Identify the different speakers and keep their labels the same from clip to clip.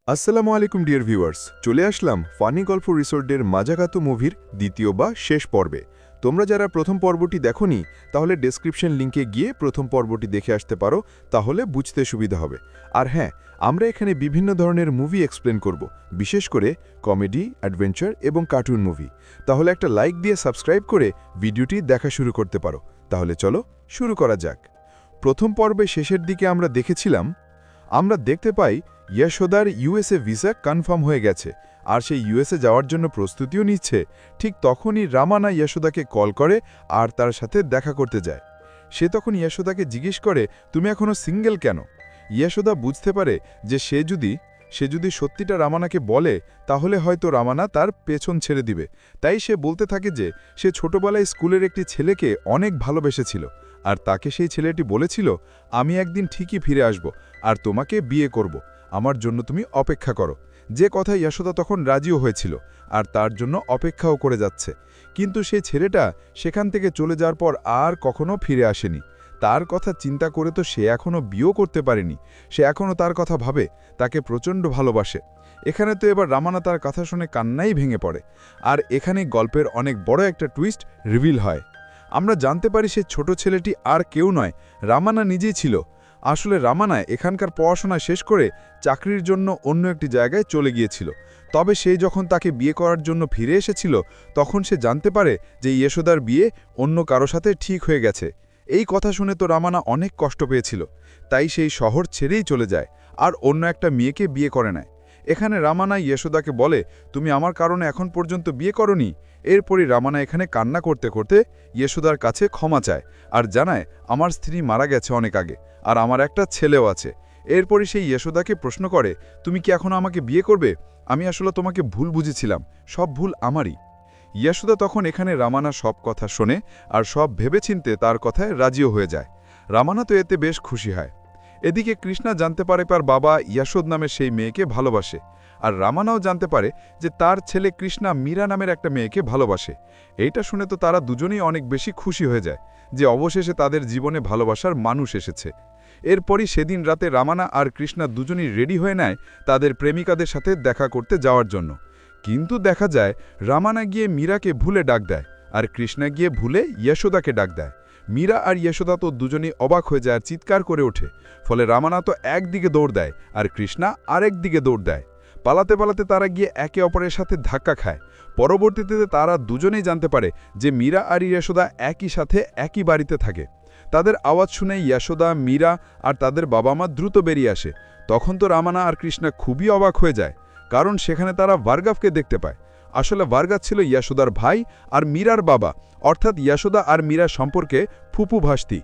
Speaker 1: আসসালামু আলাইকুম dear viewers, চলে আসলাম ফানি গল্প রিসোর্টের মাজাকাতো মুভির দ্বিতীয় বা শেষ পর্বে। তোমরা যারা প্রথম পর্বটি দেখোনি তাহলে ডেসক্রিপশন লিংকে গিয়ে প্রথম পর্বটি দেখে আসতে পারো, তাহলে বুঝতে সুবিধা হবে। আর হ্যাঁ, আমরা এখানে বিভিন্ন ধরনের মুভি এক্সপ্লেন করব, বিশেষ করে কমেডি, অ্যাডভেঞ্চার এবং কার্টুন মুভি। তাহলে একটা লাইক দিয়ে সাবস্ক্রাইব করে ভিডিওটি দেখা শুরু করতে পারো। তাহলে চলো শুরু করা যাক। প্রথম পর্বে শেষের দিকে আমরা দেখতে পাই যশোদার ইউএসএ ভিসা কনফার্ম হয়ে গেছে, আর সেই ইউএসএ যাওয়ার জন্য প্রস্তুতিও নিচ্ছে। ঠিক তখনই রামানা যশোদাকে কল করে আর তার সাথে দেখা করতে যায়। সে তখন যশোদাকে জিজ্ঞেস করে, তুমি এখনও সিঙ্গেল কেন? যশোদা বুঝতে পারে যে সে যদি সত্যিটা রামানাকে বলে তাহলে হয়তো রামানা তার পেছন ছেড়ে দিবে। তাই সে বলতে থাকে যে সে ছোটবেলায় স্কুলের একটি ছেলেকে অনেক ভালোবেসেছিল, আর তাকে সেই ছেলেটি বলেছিল, আমি একদিন ঠিকই ফিরে আসব আর তোমাকে বিয়ে করব, আমার জন্য তুমি অপেক্ষা করো। যে কথায় যশোদা তখন রাজিও হয়েছিল আর তার জন্য অপেক্ষাও করে যাচ্ছে। কিন্তু সেই ছেলেটা সেখান থেকে চলে যাওয়ার পর আর কখনো ফিরে আসেনি। তার কথা চিন্তা করে তো সে এখনও বিয়েও করতে পারেনি। সে এখনও তার কথা ভাবে, তাকে প্রচণ্ড ভালোবাসে। এখানে তো এবার রামানা তার কথা শুনে কান্নাই ভেঙে পড়ে। আর এখানে গল্পের অনেক বড় একটা টুইস্ট রিভিল হয়। আমরা জানতে পারি সে ছোট ছেলেটি আর কেউ নয়, রামানা নিজেই ছিল। আসলে রামানা এখানকার পড়াশোনা শেষ করে চাকরির জন্য অন্য একটি জায়গায় চলে গিয়েছিল। তবে সে যখন তাকে বিয়ে করার জন্য ফিরে এসেছিল, তখন সে জানতে পারে যে যশোদার বিয়ে অন্য কারো সাথে ঠিক হয়ে গেছে। এই কথা শুনে তো রামানা অনেক কষ্ট পেয়েছিল, তাই সেই শহর ছেড়েই চলে যায় আর অন্য একটা মেয়েকে বিয়ে করে নেয়। এখানে রামানা যশোদাকে বলে, তুমি আমার কারণে এখন পর্যন্ত বিয়ে করনি। এরপরই রামানা এখানে কান্না করতে করতে যশোদার কাছে ক্ষমা চায় আর জানায়, আমার স্ত্রী মারা গেছে অনেক আগে, আর আমার একটা ছেলেও আছে। এরপরই সেই যশোদাকে প্রশ্ন করে, তুমি কি এখনও আমাকে বিয়ে করবে? আমি আসলে তোমাকে ভুল বুঝেছিলাম, সব ভুল আমারই। যশোদা তখন এখানে রামানা সব কথা শোনে আর সব ভেবেচিন্তে তার কথায় রাজিও হয়ে যায়। রামানা তো এতে বেশ খুশি হয়। এদিকে কৃষ্ণা জানতে পারে তার বাবা যশোদ নামের সেই মেয়েকে ভালোবাসে, আর রামানাও জানতে পারে যে তার ছেলে কৃষ্ণা মীরা নামের একটা মেয়েকে ভালোবাসে। এইটা শুনে তো তারা দুজনেই অনেক বেশি খুশি হয়ে যায় যে অবশেষে তাদের জীবনে ভালোবাসার মানুষ এসেছে। এরপরই সেদিন রাতে রামানা আর কৃষ্ণা দুজনেই রেডি হয়ে নেয় তাদের প্রেমিকাদের সাথে দেখা করতে যাওয়ার জন্য। কিন্তু দেখা যায় রামানা গিয়ে মীরাকে ভুলে ডাক দেয়, আর কৃষ্ণা গিয়ে ভুলে যশোদাকে ডাক দেয়। মীরা আর যশোদা তো দুজনেই অবাক হয়ে যায় আর চিৎকার করে ওঠে। ফলে রামানা তো একদিকে দৌড় দেয় আর কৃষ্ণা আরেক দিকে দৌড় দেয়। পালাতে পালাতে তারা গিয়ে একে অপরের সাথে ধাক্কা খায়। পরবর্তীতে তারা দুজনেই জানতে পারে যে মীরা আর যশোদা একই সাথে একই বাড়িতে থাকে। তাদের আওয়াজ শুনে যশোদা, মীরা আর তাদের বাবা মা দ্রুত বেরিয়ে আসে। তখন তো রামানা আর কৃষ্ণা খুবই অবাক হয়ে যায়, কারণ সেখানে তারা ভার্গাভকে দেখতে পায়। আসলে ভার্গাভ ছিল যশোদার ভাই আর মীরার বাবা, অর্থাৎ যশোদা আর মীরার সম্পর্কে ফুপু ভাস্তি।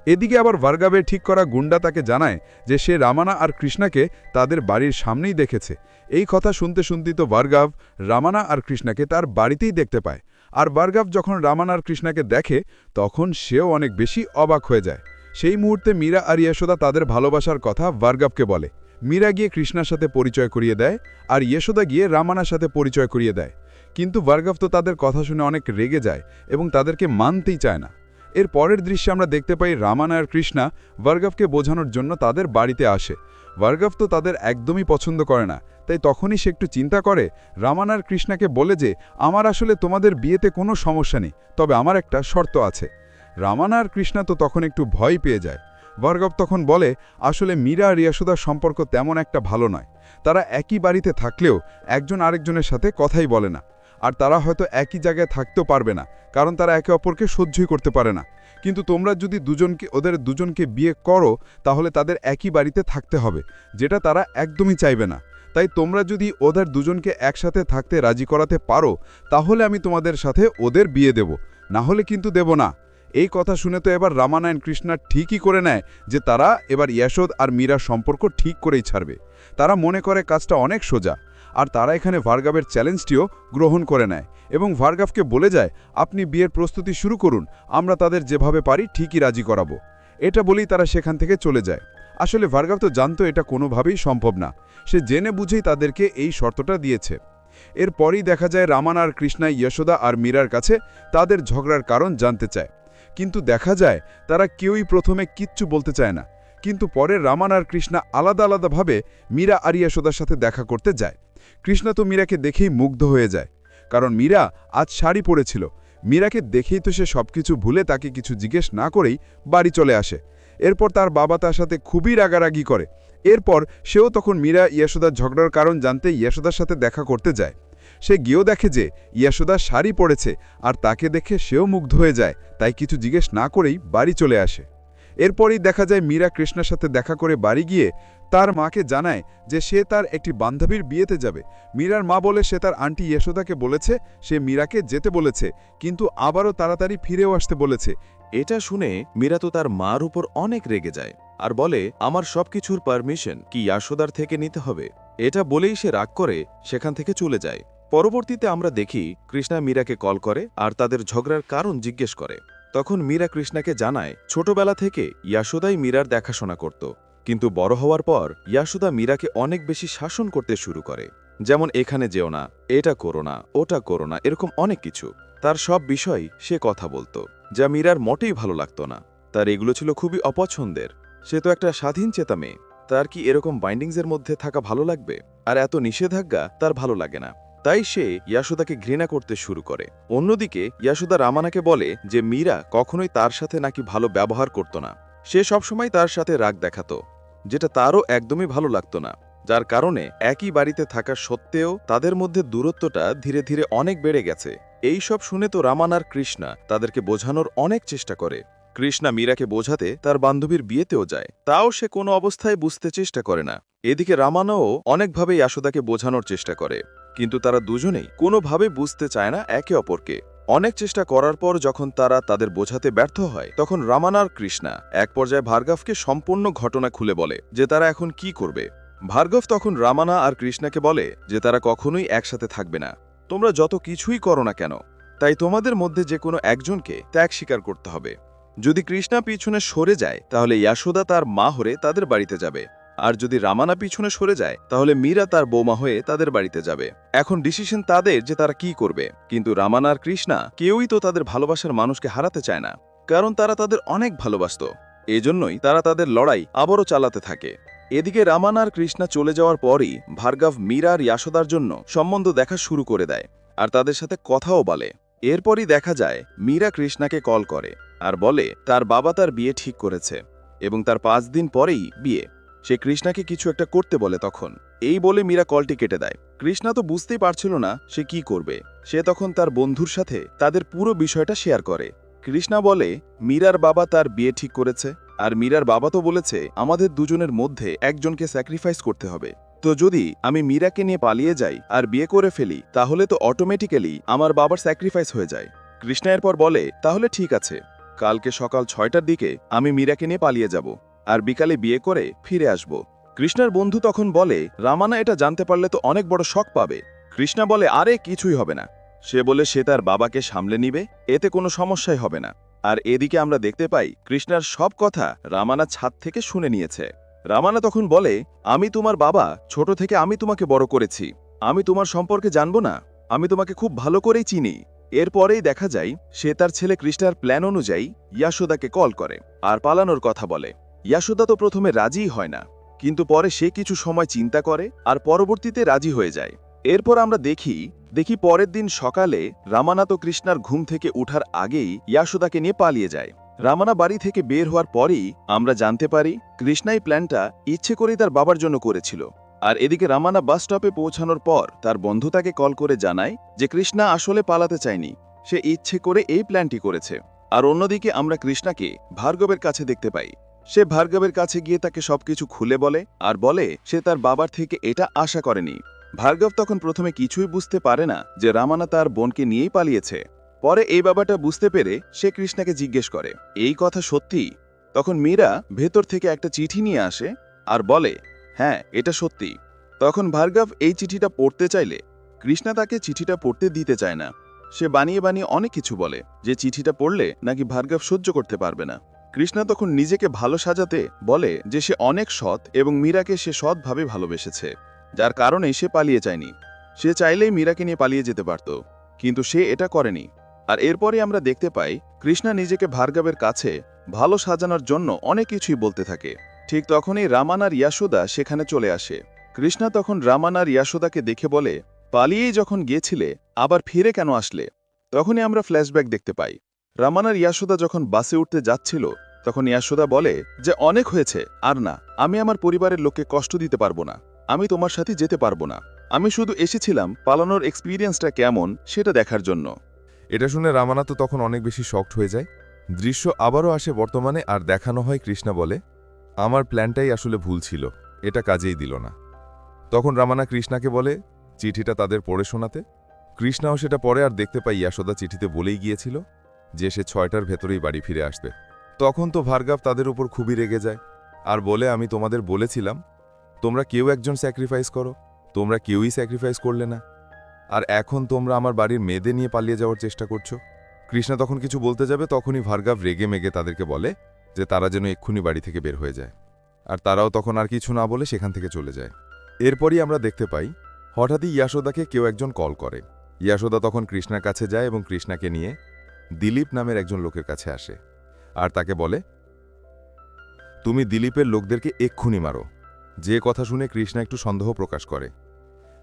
Speaker 1: এদিকে আবার ভার্গাভের ঠিক করা গুন্ডা তাকে জানায় যে সে রামানা আর কৃষ্ণাকে তাদের বাড়ির সামনেই দেখেছে। এই কথা শুনতে শুনতেই তো ভার্গাভ রামানা আর কৃষ্ণাকে তার বাড়িতেই দেখতে পায়। আর ভার্গাভ যখন রামানা আর কৃষ্ণাকে দেখে তখন সেও অনেক বেশি অবাক হয়ে যায়। সেই মুহূর্তে মীরা আর যশোদা তাদের ভালোবাসার কথা ভার্গাভকে বলে। মীরা গিয়ে কৃষ্ণার সাথে পরিচয় করিয়ে দেয় আর যশোদা গিয়ে রামানার সাথে পরিচয় করিয়ে দেয়। কিন্তু ভার্গাভ তো তাদের কথা শুনে অনেক রেগে যায় এবং তাদেরকে মানতেই চায় না। এর পরের দৃশ্যে আমরা দেখতে পাই রামানা আর কৃষ্ণা ভার্গাভকে বোঝানোর জন্য তাদের বাড়িতে আসে। ভার্গাভ তো তাদের একদমই পছন্দ করে না, তাই তখনই সে একটু চিন্তা করে রামানা আর কৃষ্ণাকে বলে যে আমার আসলে তোমাদের বিয়েতে কোনো সমস্যা নেই, তবে আমার একটা শর্ত আছে। রামানা আর কৃষ্ণা তো তখন একটু ভয় পেয়ে যায়। ভার্গাভ তখন বলে, আসলে মীরা আর যশোদার সম্পর্ক তেমন একটা ভালো নয়। তারা একই বাড়িতে থাকলেও একজন আরেকজনের সাথে কথাই বলে না, আর তারা হয়তো একই জায়গায় থাকতেও পারবে না, কারণ তারা একে অপরকে সহ্যই করতে পারে না। কিন্তু তোমরা যদি ওদের দুজনকে বিয়ে করো তাহলে তাদের একই বাড়িতে থাকতে হবে, যেটা তারা একদমই চাইবে না। তাই তোমরা যদি ওদের দুজনকে একসাথে থাকতে রাজি করাতে পারো তাহলে আমি তোমাদের সাথে ওদের বিয়ে দেব, না হলে কিন্তু দেব না। এই কথা শুনে তো এবার রামানায়ণ কৃষ্ণা ঠিকই করে নেয় যে তারা এবার যশোদ আর মীরার সম্পর্ক ঠিক করেই ছাড়বে। তারা মনে করে কাজটা অনেক সোজা, আর তারা এখানে ভার্গাভের চ্যালেঞ্জটিও গ্রহণ করে নেয় এবং ভার্গাভকে বলে যায়, আপনি বিয়ের প্রস্তুতি শুরু করুন, আমরা তাদের যেভাবে পারি ঠিকই রাজি করাবো। এটা বলেই তারা সেখান থেকে চলে যায়। আসলে ভার্গাভ তো জানতো এটা কোনোভাবেই সম্ভব না, সে জেনে বুঝেই তাদেরকে এই শর্তটা দিয়েছে। এরপরই দেখা যায় রামানা আর কৃষ্ণা যশোদা আর মীরার কাছে তাদের ঝগড়ার কারণ জানতে চায়, কিন্তু দেখা যায় তারা কেউই প্রথমে কিচ্ছু বলতে চায় না।
Speaker 2: কিন্তু পরে রামান আর কৃষ্ণা আলাদা আলাদাভাবে মীরা আর ইয়াশোদার সাথে দেখা করতে যায়। কৃষ্ণা তো মীরাকে দেখেই মুগ্ধ হয়ে যায়, কারণ মীরা আজ শাড়ি পরেছিল। মীরাকে দেখেই তো সে সবকিছু ভুলে তাকে কিছু জিজ্ঞেস না করেই বাড়ি চলে আসে। এরপর তার বাবা তার সাথে খুবই রাগারাগি করে। এরপর সেও তখন মীরা ইয়াশোদার ঝগড়ার কারণ জানতে ইয়াশোদার সাথে দেখা করতে যায়। সে গিয়েও দেখে যে ইয়াশোদা শাড়ি পরেছে, আর তাকে দেখে সেও মুগ্ধ হয়ে যায়, তাই কিছু জিজ্ঞেস না করেই বাড়ি চলে আসে। এরপরই দেখা যায় মীরা কৃষ্ণার সাথে দেখা করে বাড়ি গিয়ে তার মাকে জানায় যে সে তার একটি বান্ধবীর বিয়েতে যাবে। মীরার মা বলে সে তার আন্টি ইয়াশোদাকে বলেছে সে মীরাকে যেতে বলেছে, কিন্তু আবারও তাড়াতাড়ি ফিরেও আসতে বলেছে।
Speaker 3: এটা শুনে মীরা তো তার মার উপর অনেক রেগে যায় আর বলে, আমার সবকিছুর পারমিশন কি ইয়াশোদার থেকে নিতে হবে? এটা বলেই সে রাগ করে সেখান থেকে চলে যায়। পরবর্তীতে আমরা দেখি কৃষ্ণা মীরাকে কল করে আর তাদের ঝগড়ার কারণ জিজ্ঞেস করে। তখন মীরা কৃষ্ণাকে জানায় ছোটবেলা থেকে ইয়াশোদাই মীরার দেখাশোনা করত, কিন্তু বড় হওয়ার পর ইয়াশোদা মীরাকে অনেক বেশি শাসন করতে শুরু করে, যেমন এখানে যেও না, এটা করো না, ওটা করো না, এরকম অনেক কিছু। তার সব বিষয় সে কথা বলতো, যা মীরার মোটেই ভালো লাগতো না। তার এগুলো ছিল খুবই অপছন্দের। সে তো একটা স্বাধীন চেতা মেয়ে, তার কি এরকম বাইন্ডিংসের মধ্যে থাকা ভালো লাগবে? আর এত নিষেধাজ্ঞা তার ভালো লাগে না, তাই সে ইয়াশোদাকে ঘৃণা করতে শুরু করে। অন্যদিকে ইয়াশোদা রামানাকে বলে যে মীরা কখনোই তার সাথে নাকি ভালো ব্যবহার করত না, সে সবসময় তার সাথে রাগ দেখাতো, যেটা তারও একদমই ভালো লাগতো না, যার কারণে একই বাড়িতে থাকা সত্ত্বেও তাদের মধ্যে দূরত্বটা ধীরে ধীরে অনেক বেড়ে গেছে। এই সব শুনে তো রামান আর কৃষ্ণা তাদেরকে বোঝানোর অনেক চেষ্টা করে। কৃষ্ণা মীরাকে বোঝাতে তার বান্ধবীর বিয়েতেও যায়, তাও সে কোনো অবস্থায় বুঝতে চেষ্টা করে না। এদিকে রামানও অনেকভাবে ইয়াশোদাকে বোঝানোর চেষ্টা করে, কিন্তু তারা দুজনেই কোনোভাবে বুঝতে চায় না একে অপরকে। অনেক চেষ্টা করার পর যখন তারা তাদের বোঝাতে ব্যর্থ হয়, তখন রামান আর কৃষ্ণা এক পর্যায়ে ভার্গবকে সম্পূর্ণ ঘটনা খুলে বলে যে তারা এখন কি করবে। ভার্গব তখন রামানা আর কৃষ্ণাকে বলে যে তারা কখনোই একসাথে থাকবে না, তোমরা যত কিছুই করো না কেন, তাই তোমাদের মধ্যে যে কোনো একজনকে ত্যাগ স্বীকার করতে হবে। যদি কৃষ্ণা পিছনে সরে যায় তাহলে ইয়াশোদা তার মা হয়ে তাদের বাড়িতে যাবে, আর যদি রামানা পিছনে সরে যায় তাহলে মীরা তার বৌমা হয়ে তাদের বাড়িতে যাবে। এখন ডিসিশন তাদের যে তারা কি করবে, কিন্তু রামানা আর কৃষ্ণা কেউই তো তাদের ভালোবাসার মানুষকে হারাতে চায় না, কারণ তারা তাদের অনেক ভালোবাসত। এজন্যই তারা তাদের লড়াই আবারও চালাতে থাকে। এদিকে রামানা আর কৃষ্ণা চলে যাওয়ার পরই ভার্গব মীরা আর ইয়াশোদার জন্য সম্বন্ধ দেখা শুরু করে দেয় আর তাদের সাথে কথাও বলে। এরপরই দেখা যায় মীরা কৃষ্ণাকে কল করে আর বলে তার বাবা তার বিয়ে ঠিক করেছে এবং তার 5 দিন পরেই বিয়ে। সে কৃষ্ণাকে কিছু একটা করতে বলে তখন। এই বলে মীরা কলটি কেটে দেয়। কৃষ্ণা তো বুঝতেই পারছিল না সে কি করবে। সে তখন তার বন্ধুর সাথে তাদের পুরো বিষয়টা শেয়ার করে। কৃষ্ণা বলে মীরার বাবা তার বিয়ে ঠিক করেছে, আর মীরার বাবা তো বলেছে আমাদের দুজনের মধ্যে একজনকে স্যাক্রিফাইস করতে হবে। তো যদি আমি মীরাকে নিয়ে পালিয়ে যাই আর বিয়ে করে ফেলি তাহলে তো অটোমেটিক্যালি আমার বাবার স্যাক্রিফাইস হয়ে যায়। কৃষ্ণা এরপর বলে তাহলে ঠিক আছে, কালকে সকাল 6টার দিকে আমি মীরাকে নিয়ে পালিয়ে যাব আর বিকালে বিয়ে করে ফিরে আসব। কৃষ্ণার বন্ধু তখন বলে রামানা এটা জানতে পারলে তো অনেক বড় শক পাবে। কৃষ্ণা বলে আরে কিছুই হবে না। সে বলে সে তার বাবাকে সামলে নিবে, এতে কোনো সমস্যাই হবে না। আর এদিকে আমরা দেখতে পাই কৃষ্ণার সব কথা রামানা ছাদ থেকে শুনে নিয়েছে। রামানা তখন বলে আমি তোমার বাবা, ছোট থেকে আমি তোমাকে বড় করেছি, আমি তোমার সম্পর্কে জানবো না? আমি তোমাকে খুব ভালো করেই চিনি। এরপরেই দেখা যায় সে তার ছেলে কৃষ্ণার প্ল্যান অনুযায়ী ইয়াশোদাকে কল করে আর পালানোর কথা বলে। ইয়াশোদা তো প্রথমে রাজিই হয় না, কিন্তু পরে সে কিছু সময় চিন্তা করে আর পরবর্তীতে রাজি হয়ে যায়। এরপর আমরা দেখি পরের দিন সকালে রামানা তো কৃষ্ণার ঘুম থেকে উঠার আগেই ইয়াশোদাকে নিয়ে পালিয়ে যায়। রামানা বাড়ি থেকে বের হওয়ার পরেই আমরা জানতে পারি কৃষ্ণাই প্ল্যানটা ইচ্ছে করেই তার বাবার জন্য করেছিল। আর এদিকে রামানা বাস স্টপে পৌঁছানোর পর তার বন্ধু তাকে কল করে জানায় যে কৃষ্ণা আসলে পালাতে চায়নি, সে ইচ্ছে করে এই প্ল্যানটি করেছে। আর অন্যদিকে আমরা কৃষ্ণাকে ভার্গবের কাছে দেখতে পাই। সে ভার্গবের কাছে গিয়ে তাকে সবকিছু খুলে বলে আর বলে সে তার বাবার থেকে এটা আশা করেনি। ভার্গব তখন প্রথমে কিছুই বুঝতে পারে না যে রামানা তার বোনকে নিয়েই পালিয়েছে। পরে এই বাবাটা বুঝতে পেরে সে কৃষ্ণাকে জিজ্ঞেস করে এই কথা সত্যি? তখন মীরা ভেতর থেকে একটা চিঠি নিয়ে আসে আর বলে হ্যাঁ এটা সত্যি। তখন ভার্গব এই চিঠিটা পড়তে চাইলে কৃষ্ণা তাকে চিঠিটা পড়তে দিতে চায় না। সে বানিয়ে বানিয়ে অনেক কিছু বলে যে চিঠিটা পড়লে নাকি ভার্গব সহ্য করতে পারবে না। কৃষ্ণা তখন নিজেকে ভালো সাজাতে বলে যে সে অনেক সৎ এবং মীরাকে সে সৎভাবে ভালোবেসেছে, যার কারণে সে পালিয়ে যায়নি। সে চাইলেই মীরাকে নিয়ে পালিয়ে যেতে পারত, কিন্তু সে এটা করেনি। আর এরপরে আমরা দেখতে পাই কৃষ্ণা নিজেকে ভার্গবের কাছে ভালো সাজানোর জন্য অনেক কিছুই বলতে থাকে। ঠিক তখনই রামান আর ইয়াশোদা সেখানে চলে আসে। কৃষ্ণা তখন রামান আর ইয়াশোদাকে দেখে বলে, পালিয়েই যখন গিয়েছিলে আবার ফিরে কেন আসলে? তখনই আমরা ফ্ল্যাশব্যাক দেখতে পাই। রামান আর ইয়াশোদা যখন বাসে উঠতে যাচ্ছিল তখন ইয়াশোদা বলে যে অনেক হয়েছে, আর না, আমি আমার পরিবারের লোককে কষ্ট দিতে পারবো না, আমি তোমার সাথে যেতে পারবো না, আমি শুধু এসেছিলাম পালানোর এক্সপিরিয়েন্সটা কেমন সেটা দেখার জন্য।
Speaker 1: এটা শুনে রামানা তো তখন অনেক বেশি শকড হয়ে যায়। দৃশ্য আবারও আসে বর্তমানে, আর দেখানো হয় কৃষ্ণা বলে, আমার প্ল্যানটাই আসলে ভুল ছিল, এটা কাজেই দিল না। তখন রামানা কৃষ্ণাকে বলে চিঠিটা তাদের পড়ে শোনাতে। কৃষ্ণাও সেটা পড়ে আর দেখতে পাই ইয়াশোদা চিঠিতে বলেই গিয়েছিল যে সে 6টার ভেতরেই বাড়ি ফিরে আসবে। তখন তো ভার্গব তাদের উপর খুবই রেগে যায় আর বলে, আমি তোমাদের বলেছিলাম তোমরা কেউ একজন স্যাক্রিফাইস করো, তোমরা কেউই স্যাক্রিফাইস করলে না, আর এখন তোমরা আমার বাড়ির মেয়েদের নিয়ে পালিয়ে যাওয়ার চেষ্টা করছো। কৃষ্ণা তখন কিছু বলতে যাবে, তখনই ভার্গব রেগে মেগে তাদেরকে বলে যে তারা যেন এক্ষুনি বাড়ি থেকে বের হয়ে যায়। আর তারাও তখন আর কিছু না বলে সেখান থেকে চলে যায়। এরপরই আমরা দেখতে পাই হঠাৎই ইয়াশোদাকে কেউ একজন কল করে। ইয়াশোদা তখন কৃষ্ণার কাছে যায় এবং কৃষ্ণাকে নিয়ে দিলীপ নামের একজন লোকের কাছে আসে আর তাকে বলে, তুমি দিলীপের লোকদেরকে এক্ষুনি মারো। যে কথা শুনে কৃষ্ণা একটু সন্দেহ প্রকাশ করে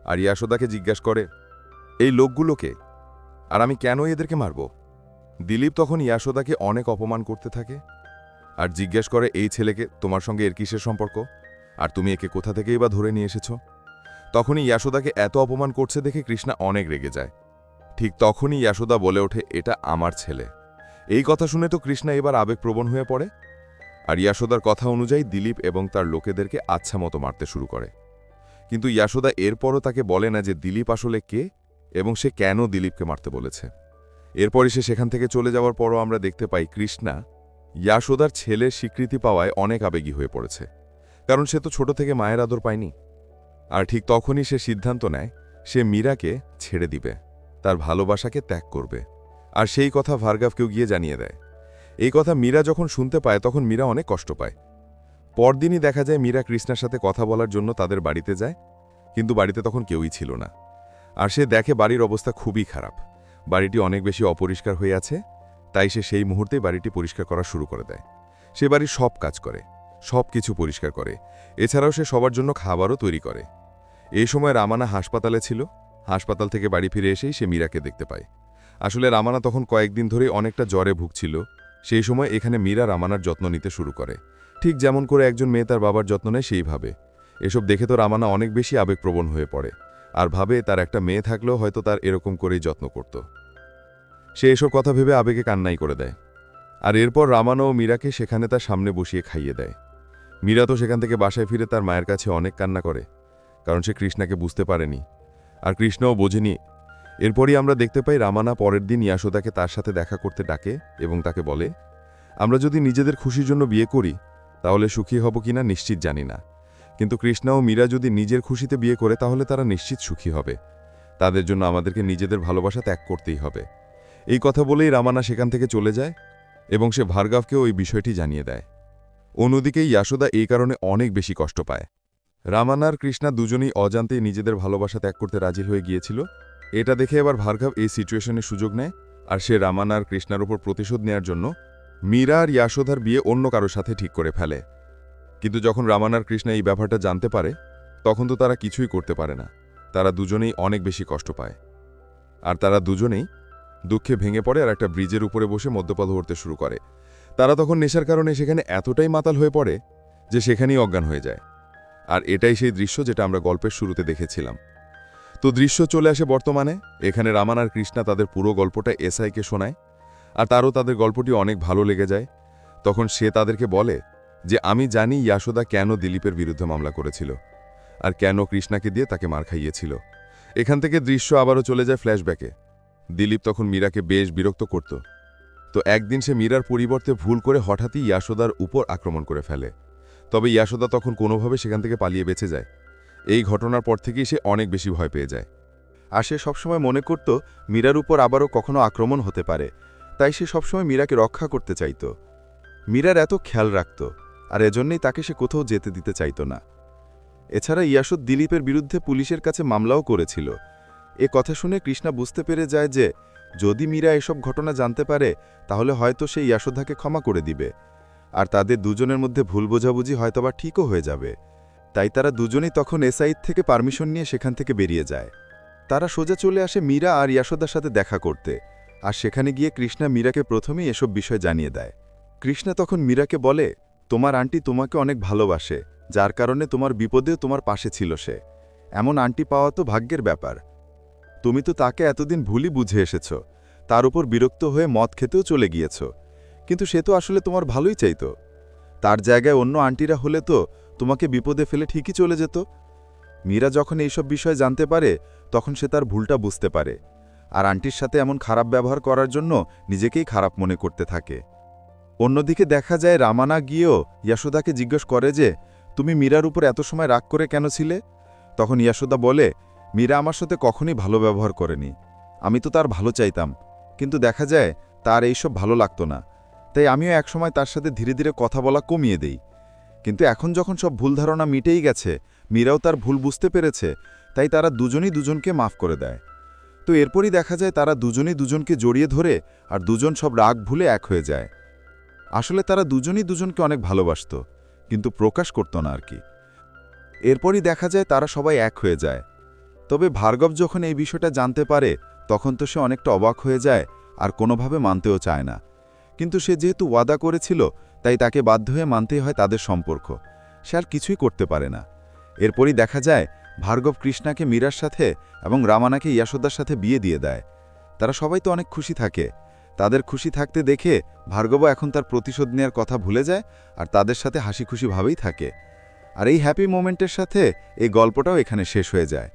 Speaker 1: আর ইয়াশোদাকে জিজ্ঞাসা করে, এই লোকগুলোকে আর আমি কেন এদেরকে মারব? দিলীপ তখন ইয়াশোদাকে অনেক অপমান করতে থাকে আর জিজ্ঞেস করে, এই ছেলেকে তোমার সঙ্গে এর কিসের সম্পর্ক, আর তুমি একে কোথা থেকেই বা ধরে নিয়ে এসেছ? তখনই ইয়াশোদাকে এত অপমান করছে দেখে কৃষ্ণা অনেক রেগে যায়। ঠিক তখনই ইয়াশোদা বলে ওঠে, এটা আমার ছেলে। এই কথা শুনে তো কৃষ্ণা এবার আবেগপ্রবণ হয়ে পড়ে আর ইয়াশোদার কথা অনুযায়ী দিলীপ এবং তার লোকেদেরকে আচ্ছা মতো মারতে শুরু করে। কিন্তু ইয়াশোদা এরপরও তাকে বলে না যে দিলীপ আসলে কে এবং সে কেন দিলীপকে মারতে বলেছে। এরপরই সে সেখান থেকে চলে যাওয়ার পরও আমরা দেখতে পাই কৃষ্ণা ইয়াশোদার ছেলের স্বীকৃতি পাওয়ায় অনেক আবেগী হয়ে পড়েছে, কারণ সে তো ছোট থেকে মায়ের আদর পায়নি। আর ঠিক তখনই সে সিদ্ধান্ত নেয় সে মীরাকে ছেড়ে দিবে, তার ভালোবাসাকে ত্যাগ করবে, আর সেই কথা ভার্গবকেও গিয়ে জানিয়ে দেয়। এই কথা মীরা যখন শুনতে পায় তখন মীরা অনেক কষ্ট পায়। পরদিনই দেখা যায় মীরা কৃষ্ণার সাথে কথা বলার জন্য তাদের বাড়িতে যায়, কিন্তু বাড়িতে তখন কেউই ছিল না। আর সে দেখে বাড়ির অবস্থা খুবই খারাপ, বাড়িটি অনেক বেশি অপরিষ্কার হয়ে আছে। তাই সে সেই মুহূর্তেই বাড়িটি পরিষ্কার করা শুরু করে দেয়। সে বাড়ির সব কাজ করে, সব কিছু পরিষ্কার করে, এছাড়াও সে সবার জন্য খাবারও তৈরি করে। এই সময় রামানা হাসপাতালে ছিল। হাসপাতাল থেকে বাড়ি ফিরে এসেই সে মীরাকে দেখতে পায়। আসলে রামানা তখন কয়েকদিন ধরেই অনেকটা জ্বরে ভুগছিল। সেই সময় এখানে মীরা রামানার যত্ন নিতে শুরু করে, ঠিক যেমন করে একজন মেয়ে তার বাবার যত্ন নেয় সেইভাবে। এসব দেখে তো রামানা অনেক বেশি আবেগপ্রবণ হয়ে পড়ে আর ভাবে তার একটা মেয়ে থাকলেও হয়তো তার এরকম করেই যত্ন করত। সে এসব কথা ভেবে আবেগে কান্নাই করে দেয়। আর এরপর রামানা ও মীরাকে সেখানে তার সামনে বসিয়ে খাইয়ে দেয়। মীরা তো সেখান থেকে বাসায় ফিরে তার মায়ের কাছে অনেক কান্না করে, কারণ সে কৃষ্ণাকে বুঝতে পারেনি আর কৃষ্ণও বোঝেনি। এরপরই আমরা দেখতে পাই রামানা পরের দিন ইয়াশোদাকে তার সাথে দেখা করতে ডাকে এবং তাকে বলে, আমরা যদি নিজেদের খুশির জন্য বিয়ে করি তাহলে সুখী হব কিনা নিশ্চিত জানি না, কিন্তু কৃষ্ণা ও মীরা যদি নিজের খুশিতে বিয়ে করে তাহলে তারা নিশ্চিত সুখী হবে। তাদের জন্য আমাদেরকে নিজেদের ভালোবাসা ত্যাগ করতেই হবে। এই কথা বলেই রামানা সেখান থেকে চলে যায় এবং সে ভার্গবকেও ওই বিষয়টি জানিয়ে দেয়। অন্যদিকে ইয়াশোদা এই কারণে অনেক বেশি কষ্ট পায়। রামানা আর কৃষ্ণা দুজনেই অজান্তেই নিজেদের ভালোবাসা ত্যাগ করতে রাজি হয়ে গিয়েছিল। এটা দেখে এবার ভার্গব এই সিচুয়েশনের সুযোগ নেয় আর সে রামানা আর কৃষ্ণার উপর প্রতিশোধ নেয়ার জন্য মীরা আর ইয়াশোদার বিয়ে অন্য কারোর সাথে ঠিক করে ফেলে। কিন্তু যখন রামানা আর কৃষ্ণা এই ব্যাপারটা জানতে পারে তখন তো তারা কিছুই করতে পারে না। তারা দুজনেই অনেক বেশি কষ্ট পায় আর তারা দুজনেই দুঃখে ভেঙে পড়ে আর একটা ব্রিজের উপরে বসে মদ্যপান করতে শুরু করে। তারা তখন নেশার কারণে সেখানে এতটাই মাতাল হয়ে পড়ে যে সেখানেই অজ্ঞান হয়ে যায়। আর এটাই সেই দৃশ্য যেটা আমরা গল্পের শুরুতে দেখেছিলাম। তো দৃশ্য চলে আসে বর্তমানে। এখানে রামান আর কৃষ্ণা তাদের পুরো গল্পটা এসআইকে শোনায় আর তারও তাদের গল্পটি অনেক ভালো লেগে যায়। তখন সে তাদেরকে বলে যে আমি জানি ইয়াশোদা কেন দিলীপের বিরুদ্ধে মামলা করেছিল আর কেন কৃষ্ণাকে দিয়ে তাকে মার খাইয়েছিল। এখান থেকে দৃশ্য আবারও চলে যায় ফ্ল্যাশব্যাকে। দিলীপ তখন মীরাকে বেশ বিরক্ত করত। তো একদিন সে মীরার পরিবর্তে ভুল করে হঠাৎই ইয়াশোদার উপর আক্রমণ করে ফেলে। তবে ইয়াশোদা তখন কোনোভাবে সেখান থেকে পালিয়ে বেঁচে যায়। এই ঘটনার পর থেকেই সে অনেক বেশি ভয় পেয়ে যায়।
Speaker 4: আর সে সবসময় মনে করত মীরার উপর আবারও কখনো আক্রমণ হতে পারে, তাই সে সবসময় মীরাকে রক্ষা করতে চাইত। মীরার এত খেয়াল রাখত আর এজন্যই তাকে সে কোথাও যেতে দিতে চাইত না। এছাড়া ইয়াশোদ দিলীপের বিরুদ্ধে পুলিশের কাছে মামলাও করেছিল। এ কথা শুনে কৃষ্ণা বুঝতে পেরে যায় যে যদি মীরা এসব ঘটনা জানতে পারে তাহলে হয়তো সে ইয়াশোদাকে ক্ষমা করে দিবে। আর তাদের দুজনের মধ্যে ভুল বোঝাবুঝি হয়তোবা ঠিকও হয়ে যাবে। তাই তারা দুজনেই তখন এসআইড থেকে পারমিশন নিয়ে সেখান থেকে বেরিয়ে যায়। তারা সোজা চলে আসে মীরা আর ইয়াশোদার সাথে দেখা করতে, আর সেখানে গিয়ে কৃষ্ণা মীরাকে প্রথমেই এসব বিষয় জানিয়ে দেয়। কৃষ্ণা তখন মীরাকে বলে, তোমার আন্টি তোমাকে অনেক ভালোবাসে, যার কারণে তোমার বিপদেও তোমার পাশে ছিল সে। এমন আন্টি পাওয়া তো ভাগ্যের ব্যাপার। তুমি তো তাকে এতদিন ভুলই বুঝে এসেছ, তার উপর বিরক্ত হয়ে মদ খেতেও চলে গিয়েছ, কিন্তু সে তো আসলে তোমার ভালোই চাইতো। তার জায়গায় অন্য আন্টিরা হলে তো তোমাকে বিপদে ফেলে ঠিকই চলে যেত। মীরা যখন এইসব বিষয় জানতে পারে তখন সে তার ভুলটা বুঝতে পারে, আর আন্টির সাথে এমন খারাপ ব্যবহার করার জন্য নিজেকেই খারাপ মনে করতে থাকে। অন্যদিকে দেখা যায় রামানা গিয়েও ইয়াশোদাকে জিজ্ঞেস করে যে, তুমি মীরার উপর এত সময় রাগ করে কেন ছিলে? তখন ইয়াশোদা বলে, মীরা আমার সাথে কখনই ভালো ব্যবহার করেনি, আমি তো তার ভালো চাইতাম, কিন্তু দেখা যায় তার এইসব ভালো লাগতো না, তাই আমিও একসময় তার সাথে ধীরে ধীরে কথা বলা কমিয়ে দেই। কিন্তু এখন যখন সব ভুল ধারণা মিটেই গেছে, মীরাও তার ভুল বুঝতে পেরেছে, তাই তারা দুজনই দুজনকে মাফ করে দেয়। তো এরপরই দেখা যায় তারা দুজনই দুজনকে জড়িয়ে ধরে আর দুজন সব রাগ ভুলে এক হয়ে যায়। আসলে তারা দুজনই দুজনকে অনেক ভালোবাসত, কিন্তু প্রকাশ করত না আর কি। এরপরই দেখা যায় তারা সবাই এক হয়ে যায়। তবে ভার্গব যখন এই বিষয়টা জানতে পারে তখন তো সে অনেকটা অবাক হয়ে যায় আর কোনোভাবে মানতেও চায় না। কিন্তু সে যেহেতু ওয়াদা করেছিল তাই তাকে বাধ্য হয়ে মানতেই হয় তাদের সম্পর্ক, সে আর কিছুই করতে পারে না। এরপরই দেখা যায় ভার্গব কৃষ্ণাকে মীরার সাথে এবং রামানাকে ইয়াশোদার সাথে বিয়ে দিয়ে দেয়। তারা সবাই তো অনেক খুশি থাকে। তাদের খুশি থাকতে দেখে ভার্গবও এখন তার প্রতিশোধ নেওয়ার কথা ভুলে যায় আর তাদের সাথে হাসি খুশিভাবেই থাকে। আর এই হ্যাপি মোমেন্টের সাথে এই গল্পটাও এখানে শেষ হয়ে যায়।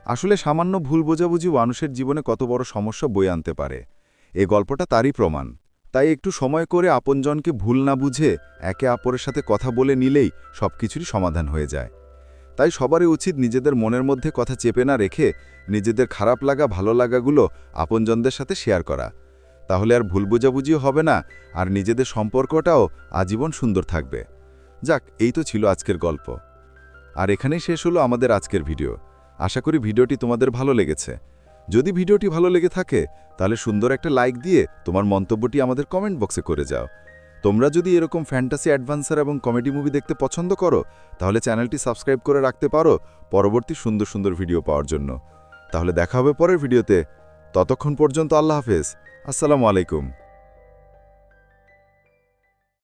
Speaker 4: আসলে সামান্য ভুল বোঝাবুঝি মানুষের জীবনে কত বড় সমস্যা বয়ে আনতে পারে, এই গল্পটা তারই প্রমাণ। তাই একটু সময় করে আপনজনকে ভুল না বুঝে একে অপরের সাথে কথা বলে নিলেই সবকিছুরই সমাধান হয়ে যায়। তাই সবারই উচিত নিজেদের মনের মধ্যে কথা চেপে না রেখে নিজেদের খারাপ লাগা ভালো লাগাগুলো আপনজনদের সাথে শেয়ার করা, তাহলে আর ভুল বোঝাবুঝিও হবে না আর নিজেদের সম্পর্কটাও আজীবন সুন্দর থাকবে। যাক, এই তো ছিল আজকের গল্প, আর এখানেই শেষ হলো আমাদের আজকের ভিডিও। আশা করি ভিডিওটি তোমাদের ভালো লেগেছে। যদি ভিডিওটি ভালো লেগে থাকে তাহলে সুন্দর একটা লাইক দিয়ে তোমার মন্তব্যটি আমাদের কমেন্ট বক্সে করে যাও। তোমরা যদি এরকম ফ্যান্টাসি অ্যাডভেঞ্চার এবং কমেডি মুভি দেখতে পছন্দ করো তাহলে চ্যানেলটি সাবস্ক্রাইব করে রাখতে পারো পরবর্তী সুন্দর সুন্দর ভিডিও পাওয়ার জন্য। তাহলে দেখা হবে পরের ভিডিওতে। ততক্ষণ পর্যন্ত আল্লাহ হাফেজ, আসসালামু আলাইকুম।